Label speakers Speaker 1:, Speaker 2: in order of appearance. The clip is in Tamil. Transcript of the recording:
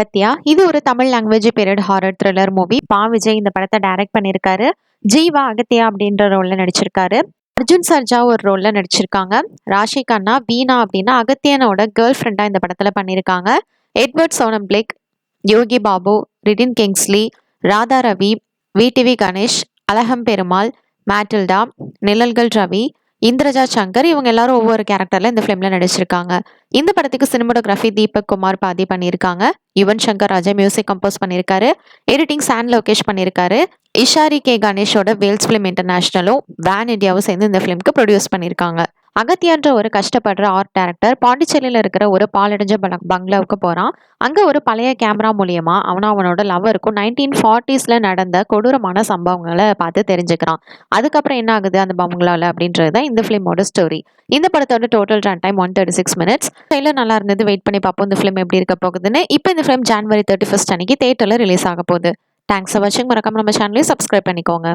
Speaker 1: அகத்தியா. இது ஒரு Tamil language period horror thriller movie. Vijay இந்த படத்தை டைரக்ட் பண்ணியிருக்காரு. ஜீவா அகத்தியா அப்படின்ற ரோல்ல நடிச்சிருக்காரு. அர்ஜுன் சர்ஜா ஒரு ரோல்ல நடிச்சிருக்காங்க. ராஷி கண்ணா வீணா அப்படின்னா அகத்தியனோட கேர்ள் ஃப்ரெண்டா இந்த படத்துல பண்ணியிருக்காங்க. Edward Sonam plague, Yogi Babu, Redin Kingsley, Radha Ravi, VTV Ganesh, Azhagam Perumal, மேட்டில்டா, நிழல்கள் ரவி, இந்திரஜா சங்கர் இவங்க எல்லாரும் ஒவ்வொரு கேரக்டர்ல இந்த ஃபிலிம்ல நடிச்சிருக்காங்க. இந்த படத்துக்கு சினிமோட்டோகிராஃபி தீபக் குமார் பாதி பண்ணியிருக்காங்க. யுவன் சங்கர் ராஜா மியூசிக் கம்போஸ் பண்ணியிருக்காரு. எடிட்டிங் சான் லோகேஷ் பண்ணியிருக்காரு. இஷாரி கே கணேஷோட வேல்ஸ் ஃபிலிம் இன்டர்நேஷனலும் வேன் இண்டியாவும் சேர்ந்து இந்த ஃபிலிம்க்கு ப்ரொடியூஸ் பண்ணியிருக்காங்க. அகத்தியான்ற ஒரு கஷ்டப்படுற ஆர்ட் டைரக்டர் பாண்டிச்சேரியில் இருக்கிற ஒரு பாலடைஞ்ச பங்களாவுக்கு போறான். அங்க ஒரு பழைய கேமரா மூலியமா அவனோட லவ்வருக்கும் 1940s நடந்த கொடூரமான சம்பவங்களை பார்த்து தெரிஞ்சுக்கிறான். அதுக்கப்புறம் என்ன ஆகுது அந்த பங்களால அப்படின்றது தான் இந்த ஃபிலிமோட ஸ்டோரி. இந்த படத்தோட total run time 136 minutes. Trailer நல்லா இருந்தது. வெயிட் பண்ணி பார்ப்போம் இந்த ஃபிலிம் எப்படி இருக்க போகுதுன்னு. இப்போ இந்த ஃபிலிம் January 31st அன்னைக்கு தியேட்டர்ல ரிலீஸ் ஆக போகுது. தேங்க்ஸ் ஃபார் வாட்சிங். மறக்காம நம்ம சேனலை சப்ஸ்கிரைப் பண்ணிக்கோங்க.